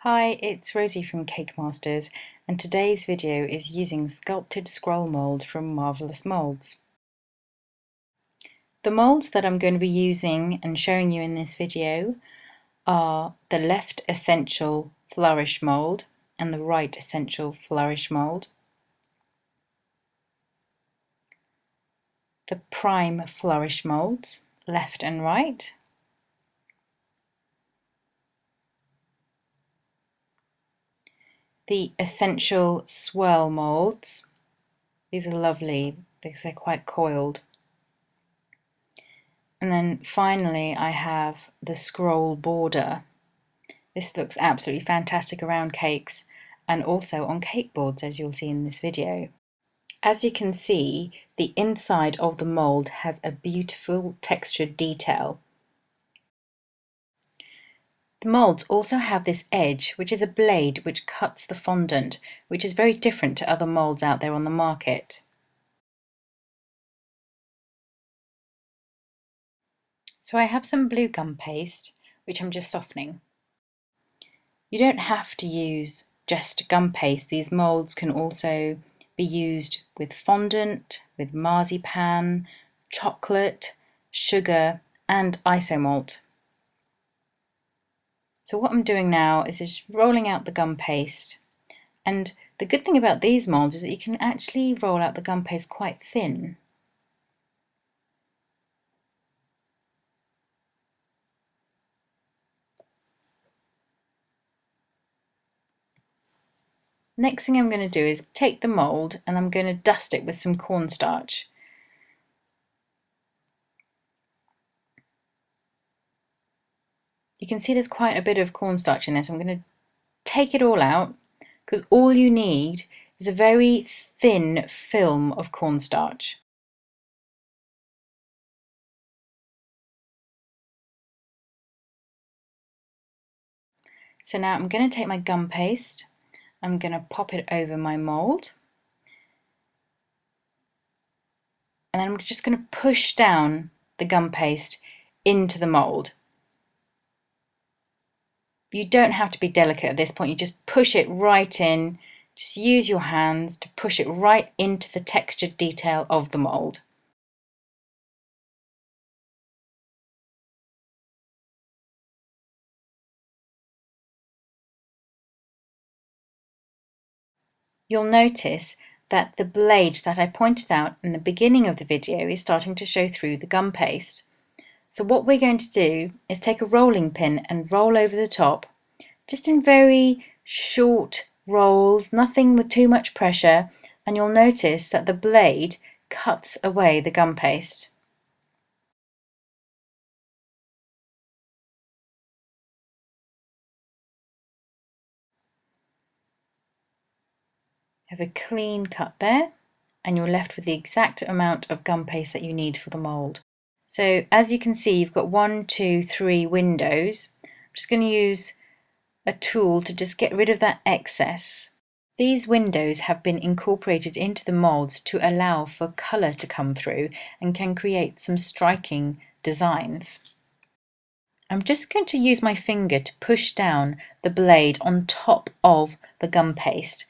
Hi, it's Rosie from Cake Masters, and today's video is using sculpted scroll mould from Marvelous Molds. The molds that I'm going to be using and showing you in this video are the Left Essential Flourish mould and the Right Essential Flourish mould, the Prime Flourish molds, left and right, the Essential Swirl molds. These are lovely because they're quite coiled. And then finally I have the scroll border. This looks absolutely fantastic around cakes and also on cake boards, as you'll see in this video. As you can see, the inside of the mould has a beautiful textured detail. The moulds also have this edge, which is a blade which cuts the fondant, which is very different to other moulds out there on the market. So I have some blue gum paste, which I'm just softening. You don't have to use just gum paste. These moulds can also be used with fondant, with marzipan, chocolate, sugar, and isomalt. So what I'm doing now is just rolling out the gum paste. And the good thing about these moulds is that you can actually roll out the gum paste quite thin. Next thing I'm going to do is take the mould and I'm going to dust it with some cornstarch. You can see there's quite a bit of cornstarch in this. I'm going to take it all out because all you need is a very thin film of cornstarch. So now I'm going to take my gum paste, I'm going to pop it over my mould, and then I'm just going to push down the gum paste into the mould. You don't have to be delicate at this point, you just push it right in. Just use your hands to push it right into the textured detail of the mould. You'll notice that the blade that I pointed out in the beginning of the video is starting to show through the gum paste. So what we're going to do is take a rolling pin and roll over the top, just in very short rolls, nothing with too much pressure, and you'll notice that the blade cuts away the gum paste. Have a clean cut there, and you're left with the exact amount of gum paste that you need for the mould. So as you can see, you've got 1, 2, 3 windows. I'm just going to use a tool to just get rid of that excess. These windows have been incorporated into the moulds to allow for colour to come through and can create some striking designs. I'm just going to use my finger to push down the blade on top of the gum paste.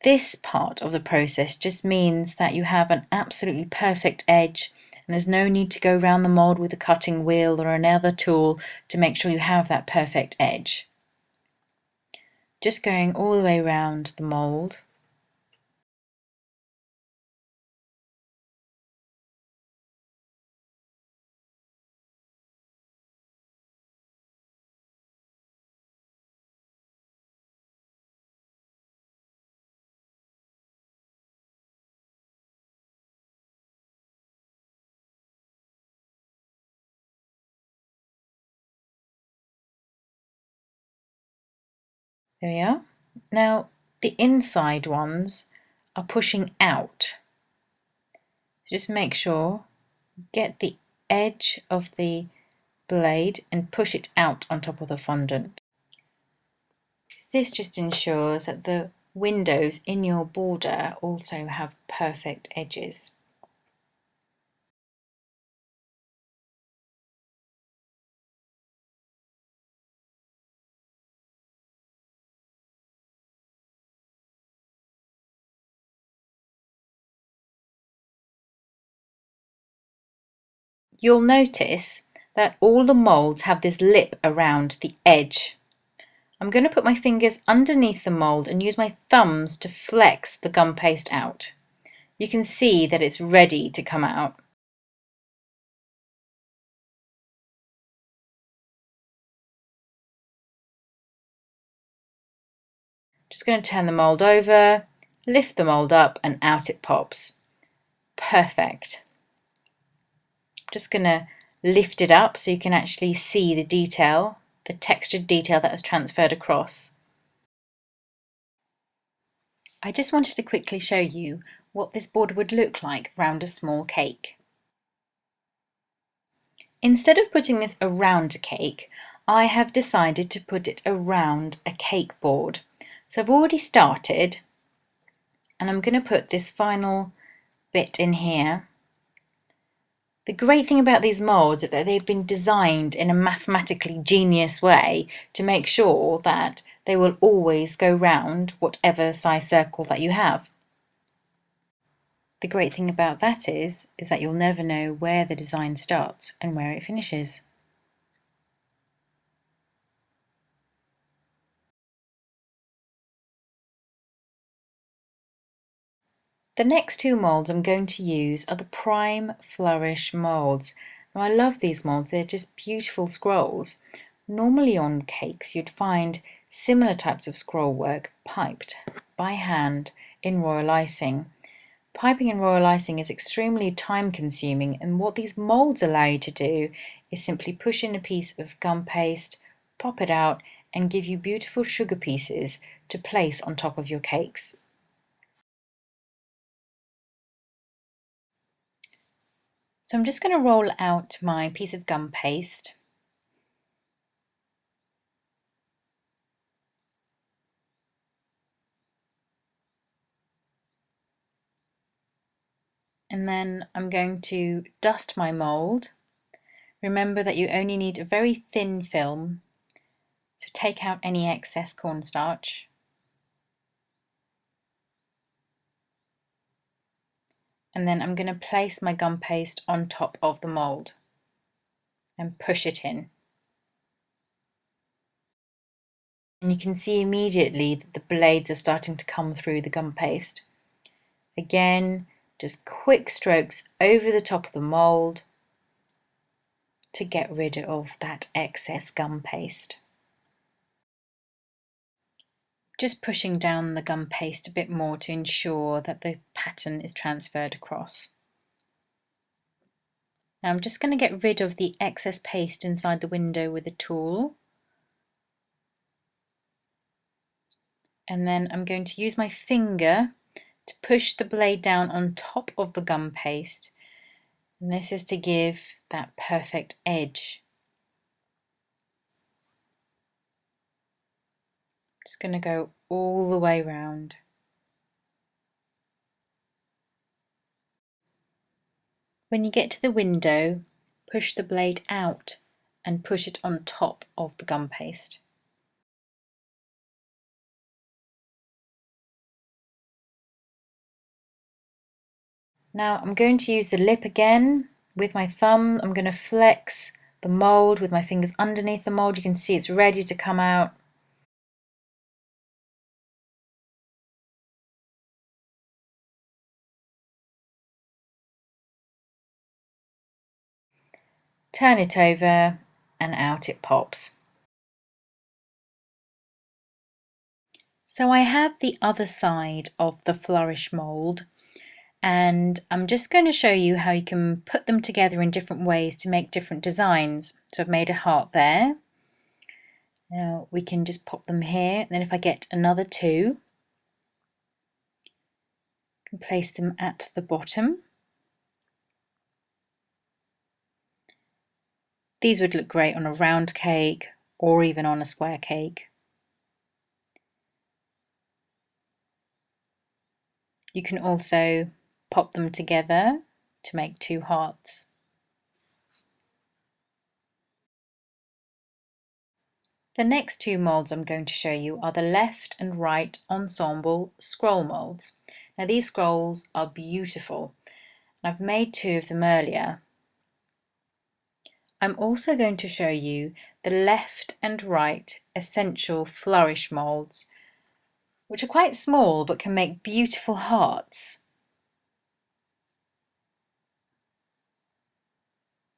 This part of the process just means that you have an absolutely perfect edge, and there's no need to go around the mould with a cutting wheel or another tool to make sure you have that perfect edge. Just going all the way around the mould. There we are. Now the inside ones are pushing out. Just make sure, get the edge of the blade and push it out on top of the fondant. This just ensures that the windows in your border also have perfect edges. You'll notice that all the moulds have this lip around the edge. I'm going to put my fingers underneath the mould and use my thumbs to flex the gum paste out. You can see that it's ready to come out. Just going to turn the mould over, lift the mould up, and out it pops. Perfect. Just going to lift it up so you can actually see the detail, the textured detail that has transferred across. I just wanted to quickly show you what this border would look like round a small cake. Instead of putting this around a cake, I have decided to put it around a cake board. So I've already started, and I'm going to put this final bit in here. The great thing about these moulds is that they've been designed in a mathematically genius way to make sure that they will always go round whatever size circle that you have. The great thing about that is that you'll never know where the design starts and where it finishes. The next two moulds I'm going to use are the Prime Flourish moulds. Now I love these moulds, they're just beautiful scrolls. Normally on cakes you'd find similar types of scroll work piped by hand in royal icing. Piping in royal icing is extremely time consuming, and what these moulds allow you to do is simply push in a piece of gum paste, pop it out, and give you beautiful sugar pieces to place on top of your cakes. So I'm just going to roll out my piece of gum paste. And then I'm going to dust my mould. Remember that you only need a very thin film to take out any excess cornstarch. And then I'm going to place my gum paste on top of the mould and push it in. And you can see immediately that the blades are starting to come through the gum paste. Again, just quick strokes over the top of the mould to get rid of that excess gum paste. Just pushing down the gum paste a bit more to ensure that the pattern is transferred across. Now I'm just going to get rid of the excess paste inside the window with a tool. And then I'm going to use my finger to push the blade down on top of the gum paste. And this is to give that perfect edge. Just going to go all the way round. When you get to the window, push the blade out and push it on top of the gum paste. Now I'm going to use the lip again with my thumb. I'm going to flex the mould with my fingers underneath the mould. You can see it's ready to come out. Turn it over and out it pops. So I have the other side of the flourish mould, and I'm just going to show you how you can put them together in different ways to make different designs. So I've made a heart there. Now we can just pop them here, and then if I get another two, I can place them at the bottom. These would look great on a round cake or even on a square cake. You can also pop them together to make two hearts. The next two moulds I'm going to show you are the left and right ensemble scroll moulds. Now these scrolls are beautiful. I've made two of them earlier. I'm also going to show you the left and right essential flourish moulds, which are quite small but can make beautiful hearts.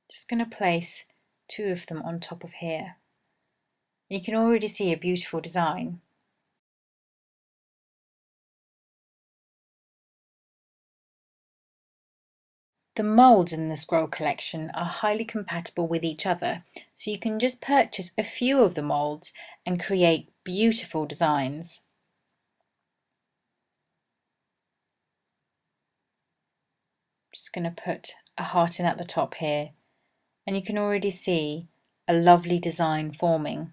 Just going to place 2 of them on top of here. You can already see a beautiful design. The moulds in the scroll collection are highly compatible with each other, so you can just purchase a few of the moulds and create beautiful designs. Just going to put a heart in at the top here, and you can already see a lovely design forming.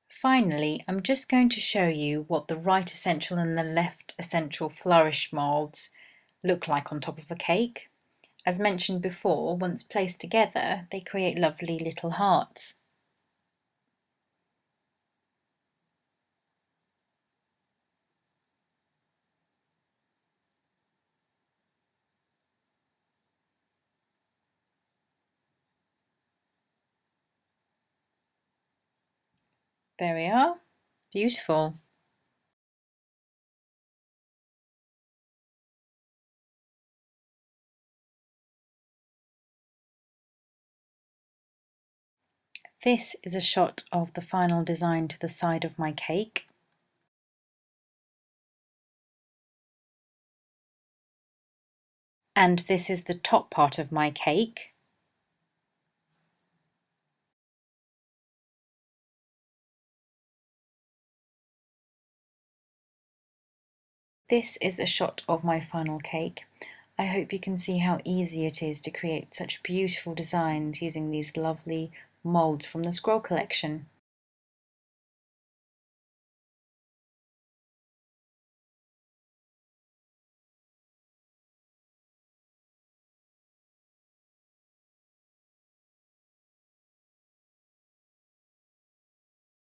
Finally, I'm just going to show you what the right essential and the left essential flourish moulds look like on top of a cake. As mentioned before, once placed together, they create lovely little hearts. There we are. Beautiful. This is a shot of the final design to the side of my cake. And this is the top part of my cake. This is a shot of my final cake. I hope you can see how easy it is to create such beautiful designs using these lovely moulds from the scroll collection.